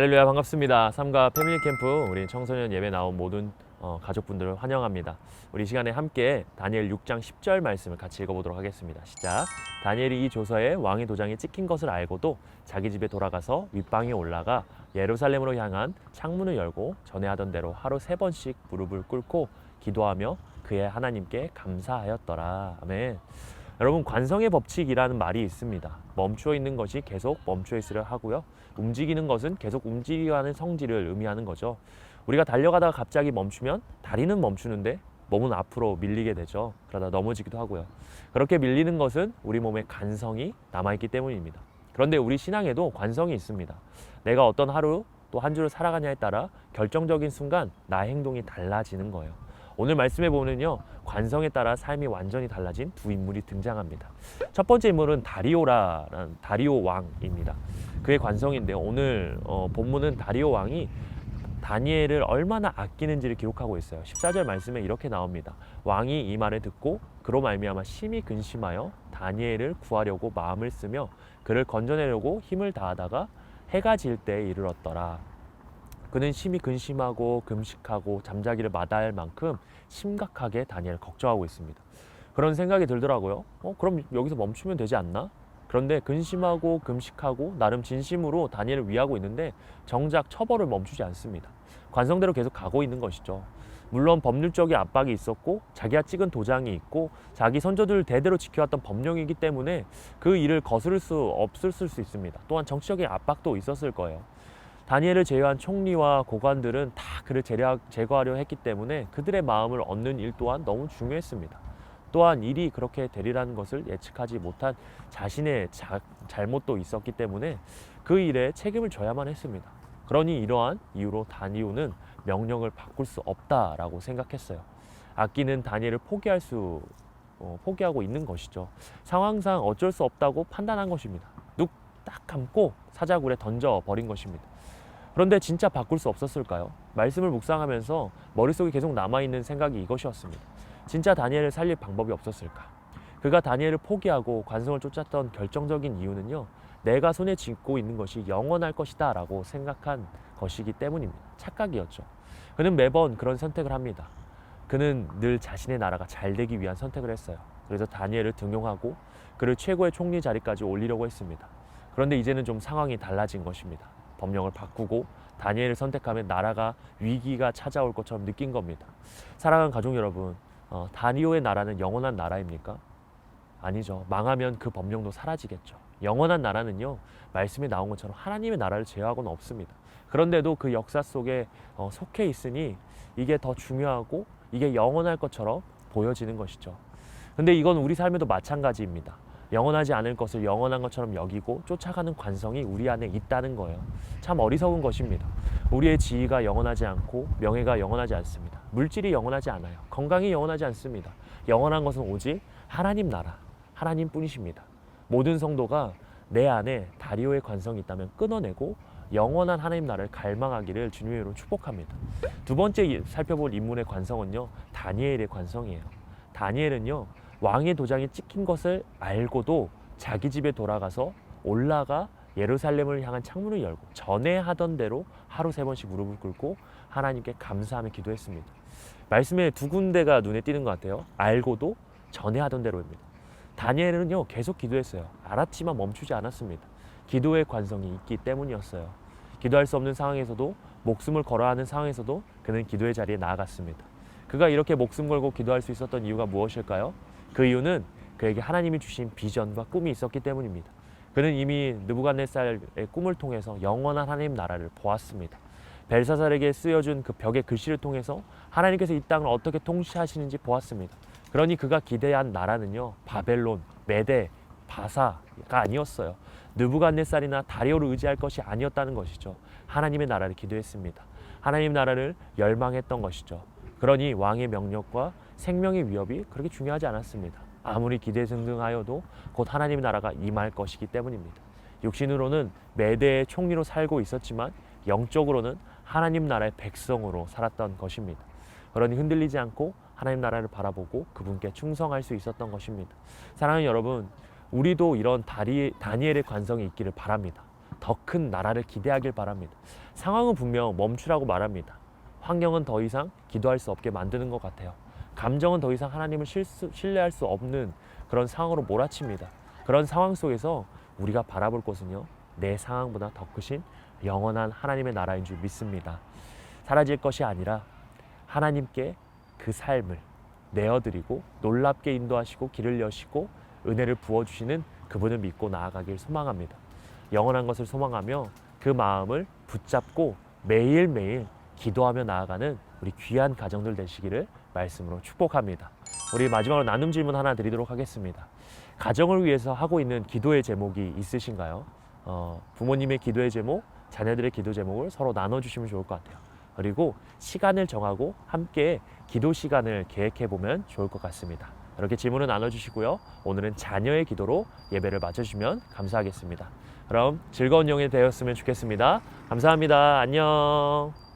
할렐루야, 반갑습니다. 삼가 패밀리 캠프 우리 청소년 예배 나온 모든 가족분들을 환영합니다. 우리 시간에 함께 다니엘 6장 10절 말씀을 같이 읽어보도록 하겠습니다. 시작. 다니엘이 이 조서에 왕의 도장이 찍힌 것을 알고도 자기 집에 돌아가서 윗방에 올라가 예루살렘으로 향한 창문을 열고 전에 하던 대로 하루 3번씩 무릎을 꿇고 기도하며 그의 하나님께 감사하였더라. 아멘. 여러분, 관성의 법칙이라는 말이 있습니다. 멈추어 있는 것이 계속 멈추어 있으려 하고요, 움직이는 것은 계속 움직여가는 성질을 의미하는 거죠. 우리가 달려가다가 갑자기 멈추면 다리는 멈추는데 몸은 앞으로 밀리게 되죠. 그러다 넘어지기도 하고요. 그렇게 밀리는 것은 우리 몸에 관성이 남아있기 때문입니다. 그런데 우리 신앙에도 관성이 있습니다. 내가 어떤 하루 또 한 주를 살아가냐에 따라 결정적인 순간 나의 행동이 달라지는 거예요. 오늘 말씀해 보면요, 관성에 따라 삶이 완전히 달라진 두 인물이 등장합니다. 첫 번째 인물은 다리오 왕입니다. 그의 관성인데요, 오늘 본문은 다리오 왕이 다니엘을 얼마나 아끼는지를 기록하고 있어요. 14절 말씀에 이렇게 나옵니다. 왕이 이 말을 듣고 그로 말미암아 심히 근심하여 다니엘을 구하려고 마음을 쓰며 그를 건져내려고 힘을 다하다가 해가 질 때에 이르렀더라. 그는 심히 근심하고 금식하고 잠자기를 마다할 만큼 심각하게 다니엘을 걱정하고 있습니다. 그런 생각이 들더라고요. 그럼 여기서 멈추면 되지 않나? 그런데 근심하고 금식하고 나름 진심으로 다니엘을 위하고 있는데 정작 처벌을 멈추지 않습니다. 관성대로 계속 가고 있는 것이죠. 물론 법률적인 압박이 있었고 자기가 찍은 도장이 있고 자기 선조들 대대로 지켜왔던 법령이기 때문에 그 일을 거스를 수 없었을 수 있습니다. 또한 정치적인 압박도 있었을 거예요. 다니엘을 제외한 총리와 고관들은 다 그를 제거하려 했기 때문에 그들의 마음을 얻는 일 또한 너무 중요했습니다. 또한 일이 그렇게 되리라는 것을 예측하지 못한 자신의 잘못도 있었기 때문에 그 일에 책임을 져야만 했습니다. 그러니 이러한 이유로 다니엘은 명령을 바꿀 수 없다라고 생각했어요. 아끼는 다니엘을 포기하고 있는 것이죠. 상황상 어쩔 수 없다고 판단한 것입니다. 눈 딱 감고 사자굴에 던져버린 것입니다. 그런데 진짜 바꿀 수 없었을까요? 말씀을 묵상하면서 머릿속에 계속 남아있는 생각이 이것이었습니다. 진짜 다니엘을 살릴 방법이 없었을까? 그가 다니엘을 포기하고 관성을 쫓았던 결정적인 이유는요, 내가 손에 쥐고 있는 것이 영원할 것이다 라고 생각한 것이기 때문입니다. 착각이었죠. 그는 매번 그런 선택을 합니다. 그는 늘 자신의 나라가 잘 되기 위한 선택을 했어요. 그래서 다니엘을 등용하고 그를 최고의 총리 자리까지 올리려고 했습니다. 그런데 이제는 좀 상황이 달라진 것입니다. 법령을 바꾸고 다니엘을 선택하면 나라가 위기가 찾아올 것처럼 느낀 겁니다. 사랑하는 가족 여러분, 다니엘의 나라는 영원한 나라입니까? 아니죠. 망하면 그 법령도 사라지겠죠. 영원한 나라는요, 말씀에 나온 것처럼 하나님의 나라를 제어하고는 없습니다. 그런데도 그 역사 속에 속해 있으니 이게 더 중요하고 이게 영원할 것처럼 보여지는 것이죠. 근데 이건 우리 삶에도 마찬가지입니다. 영원하지 않을 것을 영원한 것처럼 여기고 쫓아가는 관성이 우리 안에 있다는 거예요. 참 어리석은 것입니다. 우리의 지위가 영원하지 않고 명예가 영원하지 않습니다. 물질이 영원하지 않아요. 건강이 영원하지 않습니다. 영원한 것은 오직 하나님 나라, 하나님뿐이십니다. 모든 성도가 내 안에 다리오의 관성이 있다면 끊어내고 영원한 하나님 나라를 갈망하기를 주님의 이름으로 축복합니다. 두 번째 살펴볼 인물의 관성은요, 다니엘의 관성이에요. 다니엘은요, 왕의 도장이 찍힌 것을 알고도 자기 집에 돌아가서 올라가 예루살렘을 향한 창문을 열고 전에 하던 대로 하루 3번씩 무릎을 꿇고 하나님께 감사하며 기도했습니다. 말씀에 두 군데가 눈에 띄는 것 같아요. 알고도 전에 하던 대로입니다. 다니엘은요, 계속 기도했어요. 알았지만 멈추지 않았습니다. 기도의 관성이 있기 때문이었어요. 기도할 수 없는 상황에서도, 목숨을 걸어야 하는 상황에서도 그는 기도의 자리에 나아갔습니다. 그가 이렇게 목숨 걸고 기도할 수 있었던 이유가 무엇일까요? 그 이유는 그에게 하나님이 주신 비전과 꿈이 있었기 때문입니다. 그는 이미 느부갓네살의 꿈을 통해서 영원한 하나님 나라를 보았습니다. 벨사살에게 쓰여준 그 벽의 글씨를 통해서 하나님께서 이 땅을 어떻게 통치하시는지 보았습니다. 그러니 그가 기대한 나라는요, 바벨론, 메데, 바사가 아니었어요. 느부갓네살이나 다리오를 의지할 것이 아니었다는 것이죠. 하나님의 나라를 기도했습니다. 하나님 나라를 열망했던 것이죠. 그러니 왕의 명령과 생명의 위협이 그렇게 중요하지 않았습니다. 아무리 기대등등하여도 곧 하나님의 나라가 임할 것이기 때문입니다. 육신으로는 메대의 총리로 살고 있었지만 영적으로는 하나님 나라의 백성으로 살았던 것입니다. 그러니 흔들리지 않고 하나님 나라를 바라보고 그분께 충성할 수 있었던 것입니다. 사랑하는 여러분, 우리도 이런 다니엘의 관성이 있기를 바랍니다. 더 큰 나라를 기대하길 바랍니다. 상황은 분명 멈추라고 말합니다. 환경은 더 이상 기도할 수 없게 만드는 것 같아요. 감정은 더 이상 하나님을 신뢰할 수 없는 그런 상황으로 몰아칩니다. 그런 상황 속에서 우리가 바라볼 것은요, 내 상황보다 더 크신 영원한 하나님의 나라인 줄 믿습니다. 사라질 것이 아니라 하나님께 그 삶을 내어드리고 놀랍게 인도하시고 길을 여시고 은혜를 부어주시는 그분을 믿고 나아가길 소망합니다. 영원한 것을 소망하며 그 마음을 붙잡고 매일매일 기도하며 나아가는 우리 귀한 가정들 되시기를 말씀으로 축복합니다. 우리 마지막으로 나눔 질문 하나 드리도록 하겠습니다. 가정을 위해서 하고 있는 기도의 제목이 있으신가요? 부모님의 기도의 제목, 자녀들의 기도 제목을 서로 나눠주시면 좋을 것 같아요. 그리고 시간을 정하고 함께 기도 시간을 계획해 보면 좋을 것 같습니다. 이렇게 질문을 나눠주시고요. 오늘은 자녀의 기도로 예배를 마쳐주시면 감사하겠습니다. 그럼 즐거운 영이 되었으면 좋겠습니다. 감사합니다. 안녕.